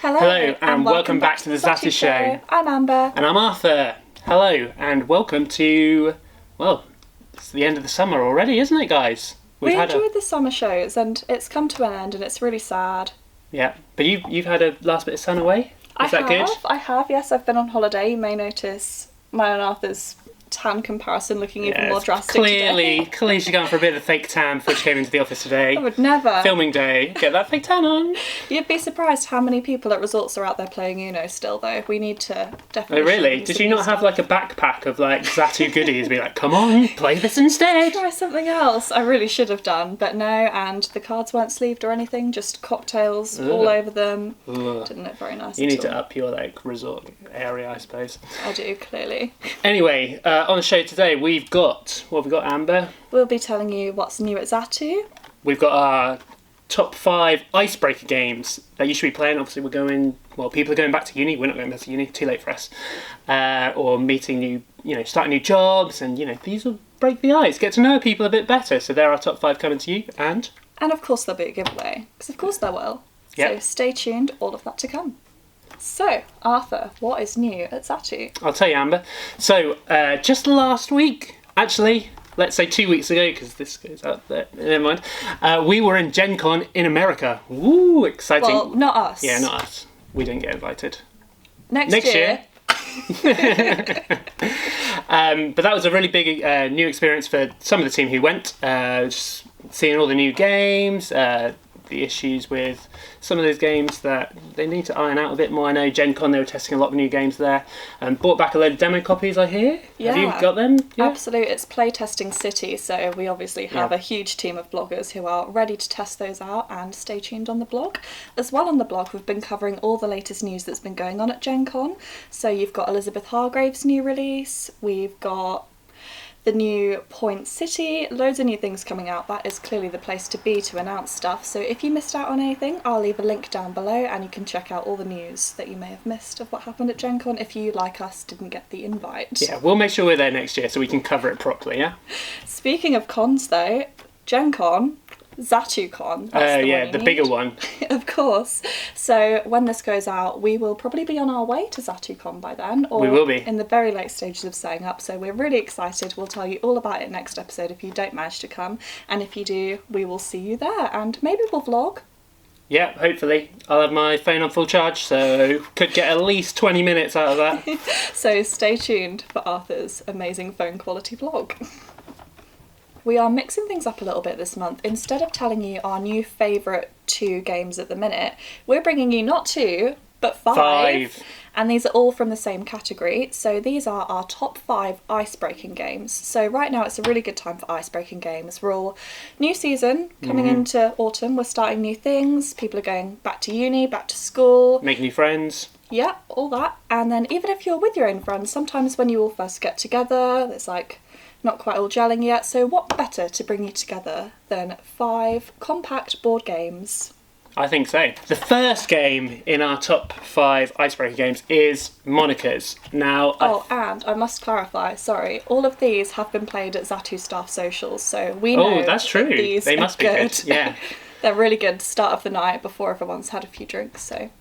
Hello, and welcome back to the Zatu Show. I'm Amber. And I'm Arthur. Hello, and welcome to, well, it's the end of the summer already, isn't it, guys? We enjoyed the summer shows, and it's come to an end, and it's really sad. Yeah, but you've had a last bit of sun away? Is that good? I have, yes. I've been on holiday. You may notice mine and Arthur's tan comparison looking even more drastic Clearly today. she's going for a bit of fake tan before she came into the office today. I would never. Filming day. Get that fake tan on. You'd be surprised how many people at resorts are out there playing Uno still, though. We need to definitely... Oh, really? Did you not have like a backpack of like Zatu goodies? Be like, come on, play this instead. Try something else. I really should have done, but no, and the cards weren't sleeved or anything, just cocktails all over them. Didn't look very nice. You need to up your like resort area, I suppose. I do, clearly. Anyway, on the show today we've got, what have we got, Amber? We'll be telling you what's new at Zatu. We've got our top 5 icebreaker games that you should be playing. Obviously we're going, well, people are going back to uni, we're not going back to uni, too late for us. Or meeting new, starting new jobs, and these will break the ice, get to know people a bit better. So there are our top 5 coming to you, and of course there'll be a giveaway, because of course there will. Yep. So stay tuned, all of that to come. So, Arthur, what is new at Zatu? I'll tell you, Amber. So, just last week, actually, let's say 2 weeks ago, because this goes out there, never mind, we were in Gen Con in America. Woo, exciting. Well, not us. Yeah, not us. We didn't get invited. Next year. But that was a really big new experience for some of the team who went. Just seeing all the new games, the issues with some of those games that they need to iron out a bit more. I know Gen Con, they were testing a lot of new games there, and brought back a load of demo copies, I hear. Yeah. Have you got them? Yeah. Absolutely, it's playtesting city, so we obviously have a huge team of bloggers who are ready to test those out, and stay tuned on the blog. As well on the blog, we've been covering all the latest news that's been going on at Gen Con. So you've got Elizabeth Hargrave's new release, we've got the new Point City, loads of new things coming out. That is clearly the place to be to announce stuff. So if you missed out on anything, I'll leave a link down below and you can check out all the news that you may have missed of what happened at Gen Con if you, like us, didn't get the invite. Yeah, we'll make sure we're there next year so we can cover it properly, yeah? Speaking of cons though, Gen Con, Zatucon. The bigger one. Of course. So when this goes out, we will probably be on our way to Zatucon by then, or we will be in the very late stages of setting up. So we're really excited. We'll tell you all about it next episode if you don't manage to come, and if you do, we will see you there, and maybe we'll vlog. Yeah, hopefully. I'll have my phone on full charge, so could get at least 20 minutes out of that. So stay tuned for Arthur's amazing phone quality vlog. We are mixing things up a little bit this month. Instead of telling you our new favourite 2 games at the minute, we're bringing you not 2, but 5. And these are all from the same category. So these are our top 5 ice-breaking games. So right now it's a really good time for ice-breaking games. We're all new season, coming into autumn. We're starting new things. People are going back to uni, back to school. Make new friends. Yeah, all that. And then even if you're with your own friends, sometimes when you all first get together, it's like not quite all gelling yet, so what better to bring you together than 5 compact board games? I think so. The first game in our top 5 icebreaker games is Monikers. Now, and I must clarify, sorry, all of these have been played at Zatu staff socials, so we know that's true. These they must be good. Yeah. They're really good start of the night before everyone's had a few drinks, so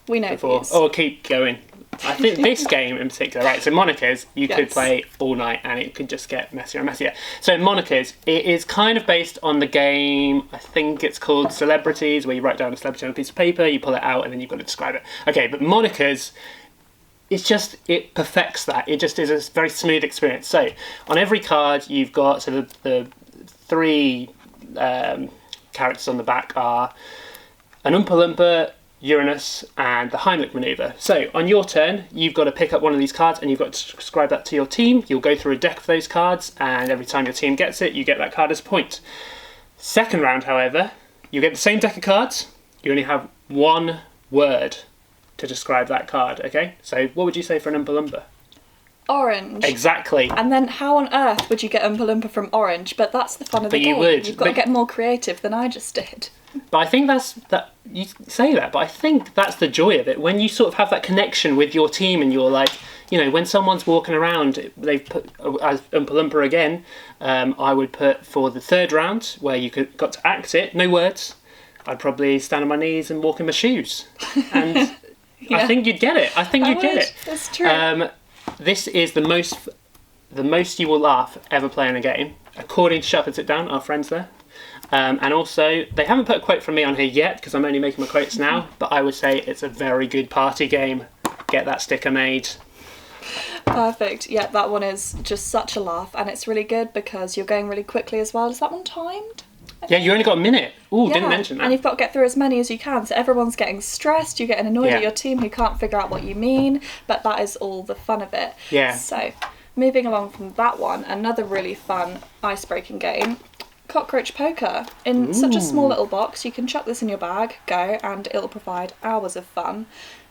we know these. Oh, keep going. I think this game in particular, right, so Monikers, you could play all night and it could just get messier and messier. So Monikers, it is kind of based on the game, I think it's called Celebrities, where you write down a celebrity on a piece of paper, you pull it out and then you've got to describe it. Okay, but Monikers, it perfects that. It just is a very smooth experience. So on every card you've got, so the 3 characters on the back are an Oompa Loompa, Uranus, and the Heimlich manoeuvre. So on your turn, you've got to pick up one of these cards and you've got to describe that to your team. You'll go through a deck of those cards, and every time your team gets it, you get that card as a point. Second round, however, you get the same deck of cards. You only have 1 word to describe that card, okay? So what would you say for an Oompa Loompa? Orange. Exactly. And then how on earth would you get Oompa Loompa from orange? But that's the fun of the game. You've got to get more creative than I just did. But I think you say that, but I think that's the joy of it. When you sort of have that connection with your team and you're like, when someone's walking around, they've put, as Oompa Loompa again, I would put for the 3rd round, where you got to act it, no words, I'd probably stand on my knees and walk in my shoes. And Yeah. I think you'd get it. I think you'd get it. That's true. This is the most you will laugh ever playing a game, according to Shut Up and Sit Down, our friends there. And also, they haven't put a quote from me on here yet, because I'm only making my quotes now, but I would say it's a very good party game. Get that sticker made. Perfect. Yeah, that one is just such a laugh, and it's really good because you're going really quickly as well. Is that one timed? Yeah, you only got a minute. Ooh, Yeah, didn't mention that. and you've got to get through as many as you can, so everyone's getting stressed, you're getting annoyed Yeah. at your team who can't figure out what you mean, but that is all the fun of it. Yeah. So, moving along from that one, another really fun ice-breaking game, Cockroach Poker. In such a small little box, you can chuck this in your bag, go, and it'll provide hours of fun.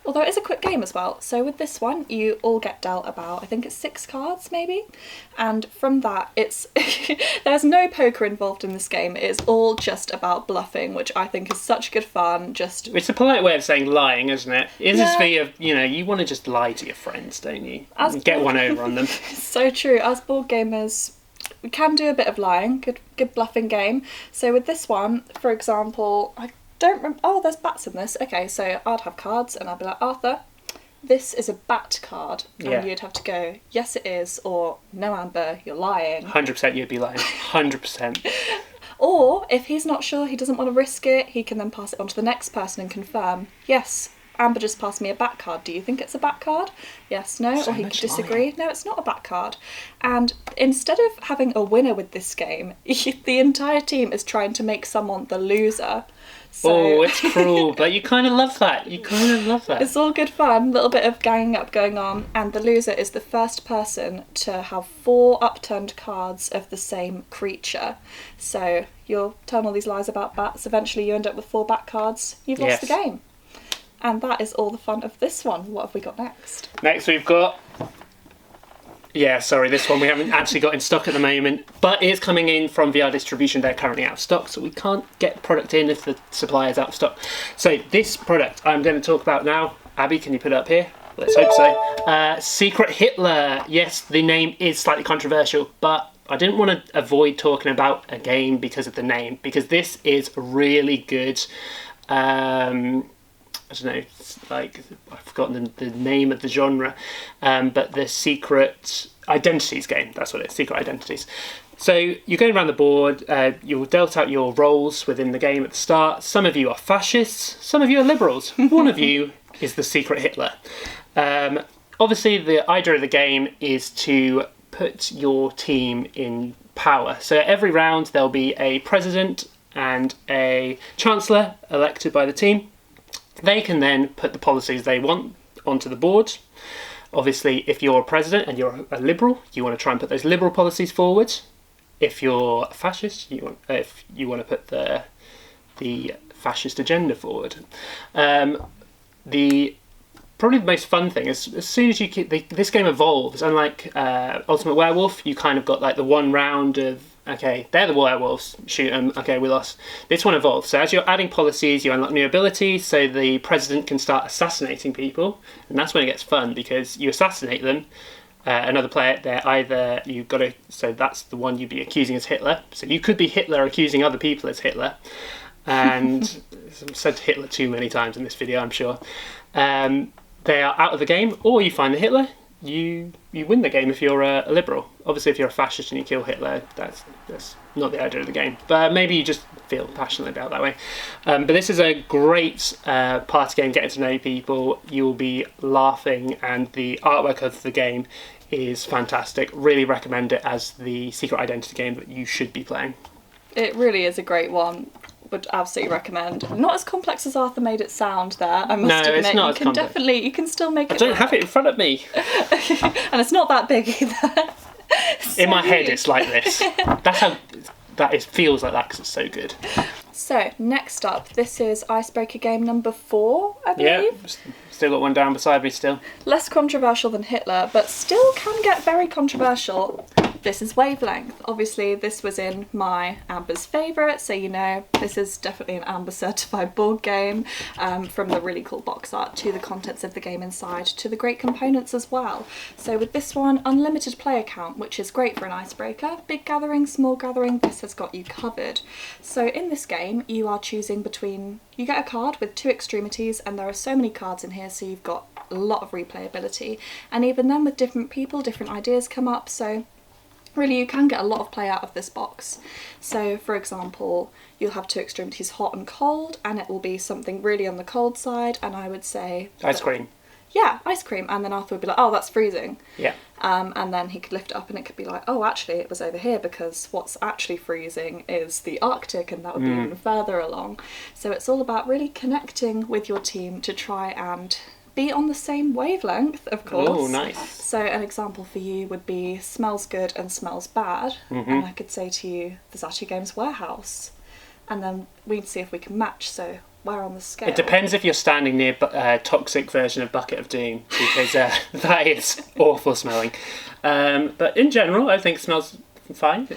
Although it is a quick game as well. So with this one, you all get dealt about, I think it's 6 cards maybe? And from that, it's there's no poker involved in this game. It is all just about bluffing, which I think is such good fun. Just It's a polite way of saying lying, isn't it? It's Yeah. just for your, you want to just lie to your friends, don't you? As Get board- one over on them. so true. As board gamers, we can do a bit of lying. Good bluffing game. So with this one, for example, I don't remember. Oh, there's bats in this. Okay, so I'd have cards and I'd be like, Arthur, this is a bat card. And Yeah. you'd have to go, yes it is, or no Amber, you're lying. 100% you'd be lying. 100%. Or if he's not sure, he doesn't want to risk it, he can then pass it on to the next person and confirm, yes, Amber just passed me a bat card. Do you think it's a bat card? Yes, no, So or he could much disagree. lying. No, it's not a bat card. And instead of having a winner with this game, the entire team is trying to make someone the loser. So Oh, it's cruel, but you kind of love that. You kind of love that. it's all good fun, little bit of ganging up going on, and the loser is the first person to have 4 upturned cards of the same creature. So you're telling all these lies about bats, eventually you end up with 4 bat cards, you've lost the Yes. game. And that is all the fun of this one. What have we got next? Next we've got... Yeah, sorry, this one we haven't actually got in stock at the moment, but it is coming in from VR distribution. They're currently out of stock, so we can't get product in if the supply is out of stock. So this product I'm going to talk about now. Abby, can you put it up here? Let's hope so. Secret Hitler. Yes, the name is slightly controversial, but I didn't want to avoid talking about a game because of the name, because this is really good. I don't know, it's like, I've forgotten the name of the genre, but the Secret Identities game, that's what it is, Secret Identities. So you're going around the board, you're dealt out your roles within the game at the start. Some of you are fascists, some of you are liberals. One of you is the Secret Hitler. Obviously, the idea of the game is to put your team in power. So every round there'll be a president and a chancellor elected by the team. They can then put the policies they want onto the board. Obviously, if you're a president and you're a liberal, you want to try and put those liberal policies forward. If you're a fascist, if you want to put the fascist agenda forward. Probably the most fun thing is as soon as you keep this game evolves. Unlike Ultimate Werewolf, you kind of got like the one round of, okay, they're the werewolves, shoot them, okay, we lost. This one evolves. So as you're adding policies, you unlock new abilities, so the president can start assassinating people, and that's when it gets fun, because you assassinate them, another player, so that's the one you'd be accusing as Hitler. So you could be Hitler accusing other people as Hitler, and I've said Hitler too many times in this video, I'm sure. They are out of the game, or you find the Hitler, you win the game if you're a liberal. Obviously, if you're a fascist and you kill Hitler, that's not the idea of the game. But maybe you just feel passionately about it that way. But this is a great party game, getting to know people. You'll be laughing, and the artwork of the game is fantastic. Really recommend it as the Secret Identity game that you should be playing. It really is a great one. Would absolutely recommend. Not as complex as Arthur made it sound there, I must admit. It's not you as can complex. you can still make it I don't work. have it in front of me. And it's not that big either. In my head, it's like this. That's how it feels like that, because it's so good. So, next up, this is Icebreaker game number 4, I believe. Yeah, still got one down beside me still. Less controversial than Hitler, but still can get very controversial. This is Wavelength. Obviously, this was in my Amber's favourite, so you know this is definitely an Amber certified board game, from the really cool box art to the contents of the game inside to the great components as well. So with this one, unlimited player count, which is great for an icebreaker. Big gathering, small gathering, this has got you covered. So in this game, you are choosing between, you get a card with 2 extremities, and there are so many cards in here, so you've got a lot of replayability. And even then, with different people, different ideas come up, so really you can get a lot of play out of this box. So for example, you'll have 2 extremities, hot and cold, and it will be something really on the cold side, and I would say... Ice cream. Yeah, ice cream, and then Arthur would be like, oh, that's freezing. Yeah. And then he could lift it up and it could be like, oh, actually it was over here, because what's actually freezing is the Arctic, and that would be even further along. So it's all about really connecting with your team to try and be on the same wavelength, of course. Oh, nice. So an example for you would be smells good and smells bad. And I could say to you, the Zatu Games warehouse. And then we'd see if we can match, so where on the scale? It depends if you're standing near toxic version of Bucket of Doom, because that is awful smelling. But in general, I think it smells fine.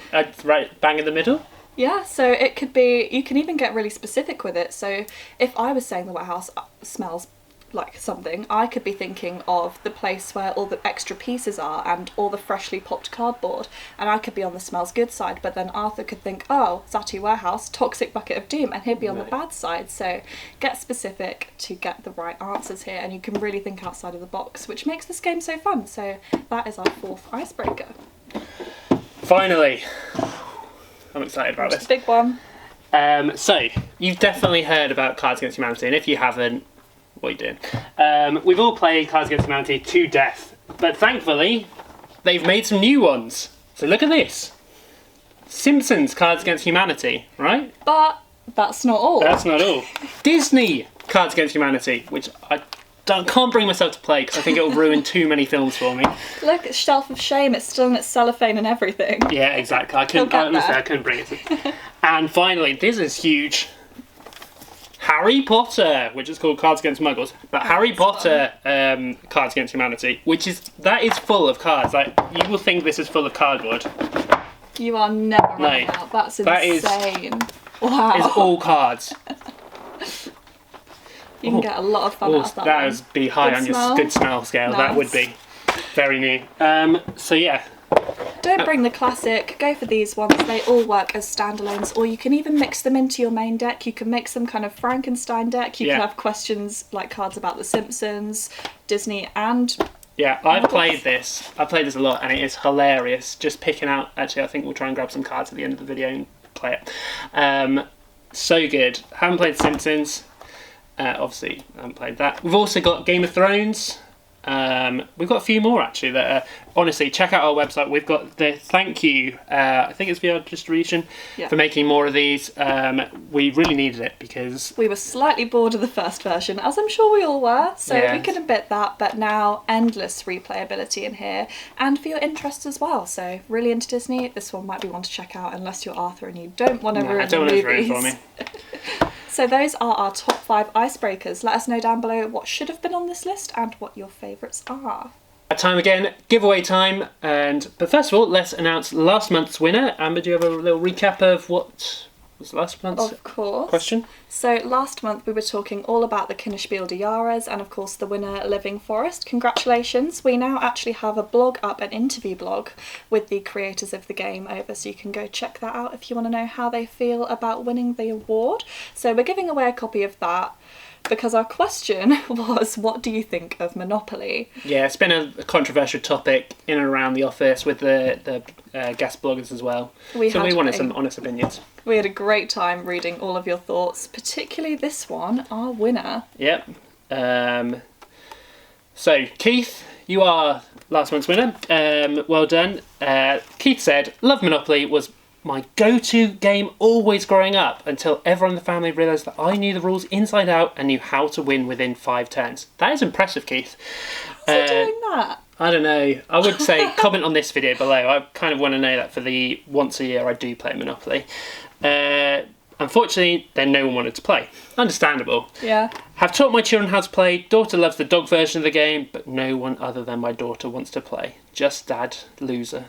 Right bang in the middle. Yeah, so it could be, you can even get really specific with it. So if I was saying the warehouse smells like something, I could be thinking of the place where all the extra pieces are and all the freshly popped cardboard, and I could be on the smells good side, but then Arthur could think, oh, Zatu warehouse, toxic bucket of doom, and he'd be on the bad side. So get specific to get the right answers here, and you can really think outside of the box, which makes this game so fun. So that is our 4th icebreaker. Finally, I'm excited about this. Big one. So you've definitely heard about Cards Against Humanity, and if you haven't, what are you doing? We've all played Cards Against Humanity to death, but thankfully they've made some new ones. So look at this. Simpsons Cards Against Humanity, right? But that's not all. That's not all. Disney Cards Against Humanity, which I can't bring myself to play because I think it will ruin too many films for me. Look, it's Shelf of Shame, it's still in its cellophane and everything. Yeah, exactly. I couldn't bring it to. And finally, this is huge. Harry Potter, which is called Cards Against Muggles, but Harry Potter Cards Against Humanity, that is full of cards. Like, you will think this is full of cardboard. You are never running out. That's insane. Wow. It's all cards. You can get a lot of fun out of that. That would be high on your good smell scale. Nice. That would be very new. So yeah. Don't bring the classic, go for these ones. They all work as standalones, or you can even mix them into your main deck. You can make some kind of Frankenstein deck. You can have questions like cards about The Simpsons, Disney, and... Yeah, I've played this a lot, and it is hilarious. Just picking out... Actually, I think we'll try and grab some cards at the end of the video and play it. So good. Haven't played The Simpsons. Obviously, I haven't played that. We've also got Game of Thrones. We've got a few more actually that honestly, check out our website. We've got the thank you, I think it's VR Distribution, for making more of these. We really needed it because we were slightly bored of the first version, as I'm sure we all were, so we could admit that, but now endless replayability in here, and for your interests as well. So really into Disney, this one might be one to check out unless you're Arthur and you don't want to ruin the movies. Ruin for me. So those are our top 5 icebreakers. Let us know down below what should have been on this list and what your favourites are. Time again, giveaway time. But first of all, let's announce last month's winner. Amber, do you have a little recap of what was last month's question? So last month we were talking all about the Kinderspiel Diaras, and of course the winner, Living Forest. Congratulations. We now actually have a blog up, an interview blog with the creators of the game over, so you can go check that out if you want to know how they feel about winning the award. So we're giving away a copy of that because our question was, what do you think of Monopoly? Yeah, it's been a controversial topic in and around the office with the guest bloggers as well. We wanted some honest opinions. We had a great time reading all of your thoughts, particularly this one, our winner. Yep. So, Keith, you are last month's winner. Well done. Keith said, love Monopoly, was my go-to game always growing up until everyone in the family realised that I knew the rules inside out and knew how to win within 5 turns. That is impressive, Keith. How's he doing that? I don't know. I would say comment on this video below. I kind of want to know that for the once a year I do play Monopoly. Unfortunately, then no one wanted to play. Understandable. Yeah. Have taught my children how to play. Daughter loves the dog version of the game, but no one other than my daughter wants to play. Just dad, loser.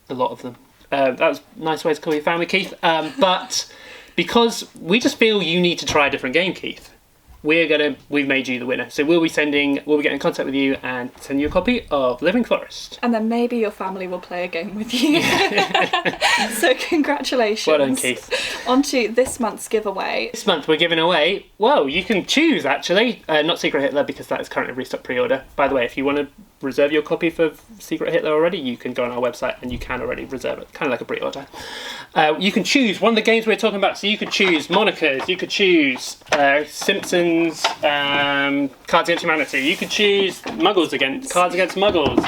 a lot of them. That was a nice way to call your family, Keith. But because we just feel you need to try a different game, Keith, we've made you the winner. So we'll be getting in contact with you and send you a copy of Living Forest. And then maybe your family will play a game with you. So congratulations. Well done, Keith. On to this month's giveaway. This month we're giving away, well, you can choose actually, not Secret Hitler because that is currently restock pre-order. By the way, if you want to reserve your copy for Secret Hitler already, you can go on our website and you can already reserve it, kind of like a pre-order. You can choose one of the games we're talking about, so you could choose Monikers, you could choose Simpsons, Cards Against Humanity, you could choose Cards Against Muggles,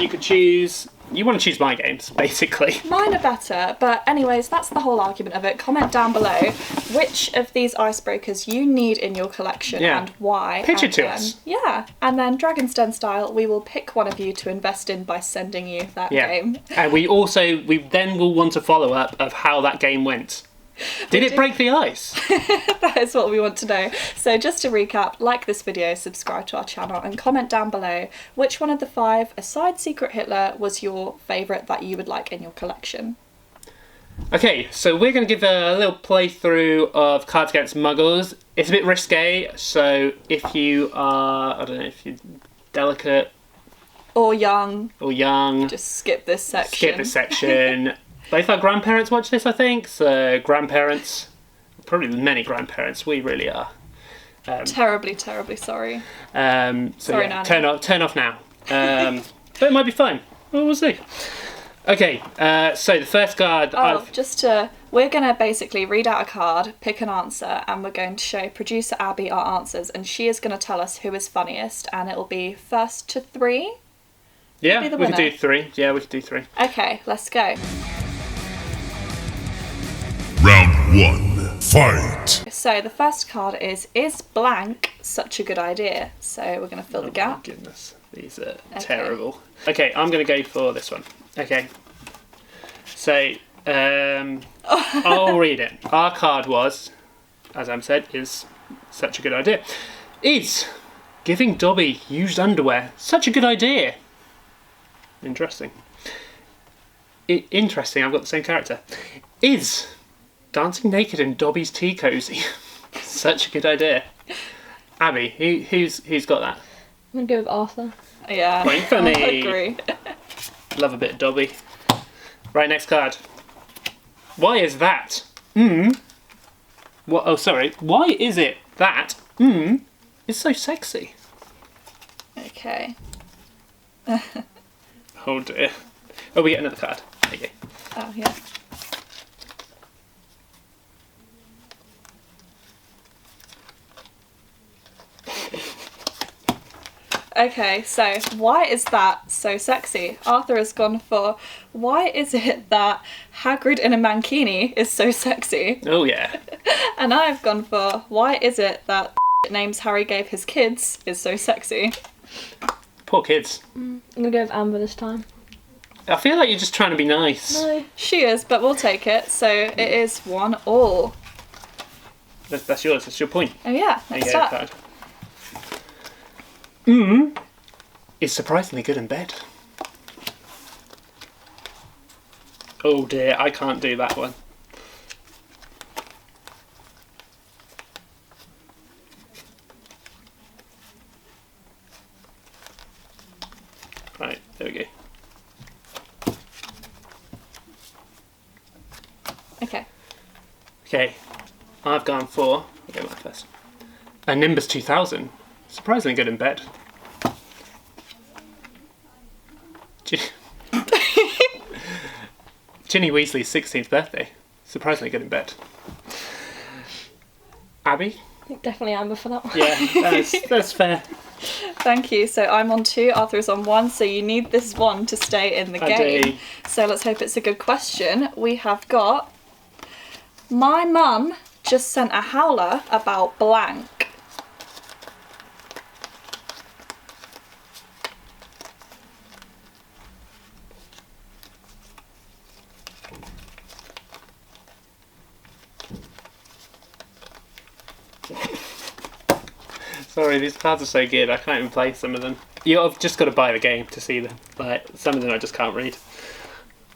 you want to choose my games, basically. Mine are better, but anyways, that's the whole argument of it. Comment down below which of these icebreakers you need in your collection and why. Pitch it to us. Yeah, and then Dragon's Den style, we will pick one of you to invest in by sending you that game. And we then will want a follow-up of how that game went. Did it break the ice? That is what we want to know. So just to recap, like this video, subscribe to our channel and comment down below which one of the 5, aside Secret Hitler, was your favourite that you would like in your collection. Okay, so we're going to give a little playthrough of Cards Against Muggles. It's a bit risque, so if you are, I don't know, if you're delicate or young, just skip this section. Both our grandparents watch this, I think, so grandparents, probably many grandparents, we really are. Terribly sorry. Sorry, Nanny. Turn off now. But it might be fine. Well, we'll see. Okay, so the first card... we're going to basically read out a card, pick an answer, and we're going to show producer Abby our answers, and she is going to tell us who is funniest, and it'll be first to 3. Yeah, we can do 3. Yeah, we can do 3. Okay, let's go. Round 1, fight! So the first card is blank such a good idea? So we're going to fill the gap. Oh my goodness, these are terrible. Okay, I'm going to go for this one. Okay, so I'll read it. Our card was, as Am said, is such a good idea. Is giving Dobby used underwear such a good idea? Interesting. Interesting, I've got the same character. Is dancing naked in Dobby's tea cosy such a good idea? Abby, who's got that? I'm going to go with Arthur. Yeah, Point for me. I agree. Love a bit of Dobby. Right, next card. Why is that? What? Oh, sorry. Why is it that is so sexy? Okay. Oh dear. Oh, we get another card. There you go. Oh, yeah. Okay, so why is that so sexy? Arthur has gone for, why is it that Hagrid in a mankini is so sexy? Oh yeah. And I've gone for, why is it that names Harry gave his kids is so sexy? Poor kids. I'm going to go with Amber this time. I feel like you're just trying to be nice. No. She is, but we'll take it. So it is 1-1. That's yours. That's your point. Oh yeah, There let's you go, start. card. Is surprisingly good in bed. Oh dear, I can't do that one. Right, there we go. Okay. Okay, I've gone for, I'll go mine first. A Nimbus 2000. Surprisingly good in bed. Ginny Weasley's 16th birthday. Surprisingly good in bed. Abby? I think definitely Amber for that one. Yeah, that's fair. Thank you. So I'm on 2, Arthur is on 1, so you need this one to stay in the game. do. So let's hope it's a good question. We have got, my mum just sent a howler about blank. Sorry, these cards are so good, I can't even play some of them. You've just got to buy the game to see them. Like, some of them I just can't read.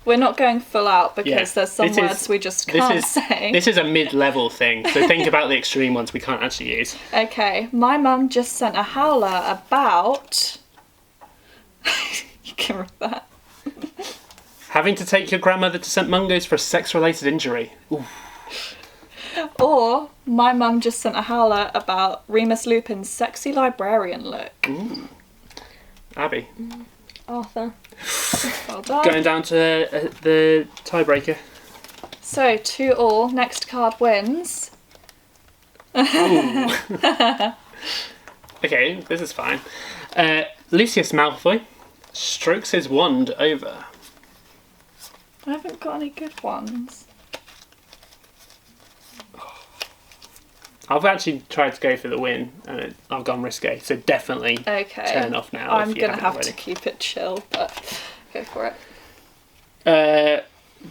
We're not going full out because Yeah. there's some words we just can't say. This is a mid-level thing, so think about the extreme ones we can't actually use. Okay, my mum just sent a howler about... You can read that. Having to take your grandmother to St Mungo's for a sex-related injury. Ooh. Or, my mum just sent a howler about Remus Lupin's sexy librarian look. Ooh. Abby. Arthur. Well done. Going down to the tiebreaker. So, 2-2, next card wins. Okay, this is fine. Lucius Malfoy strokes his wand over. I haven't got any good ones. I've actually tried to go for the win, and I've gone risque, so definitely Okay. turn off now. I'm if you going to haven't have already. to keep it chill, but go for it.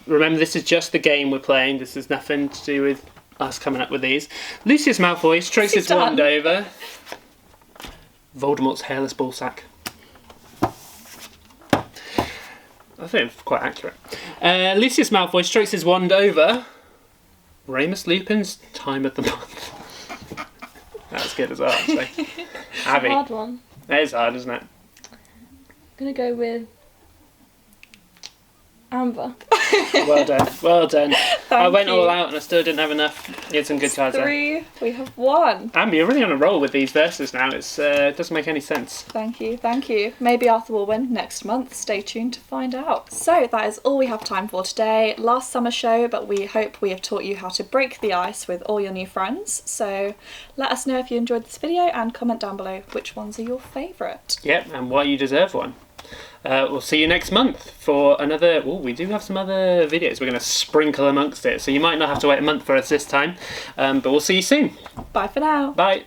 Remember, this is just the game we're playing. This is nothing to do with us coming up with these. Lucius Malfoy strokes his wand over Voldemort's hairless ballsack. I think it's quite accurate. Lucius Malfoy strokes his wand over Remus Lupin's time of the month. That's good as well, actually. Abby. Hard one. That is hard, isn't it? I'm gonna go with Amber. Well done. Well done. I went you. all out and I still didn't have enough. You had some good cards there. 3, we have 1. Amber, you're really on a roll with these verses now. It doesn't make any sense. Thank you, thank you. Maybe Arthur will win next month. Stay tuned to find out. So that is all we have time for today. Last summer show, but we hope we have taught you how to break the ice with all your new friends. So let us know if you enjoyed this video and comment down below which ones are your favourite. Yep, and why you deserve one. We'll see you next month for another... Oh, we do have some other videos we're going to sprinkle amongst it, so you might not have to wait a month for us this time, but we'll see you soon. Bye for now. Bye.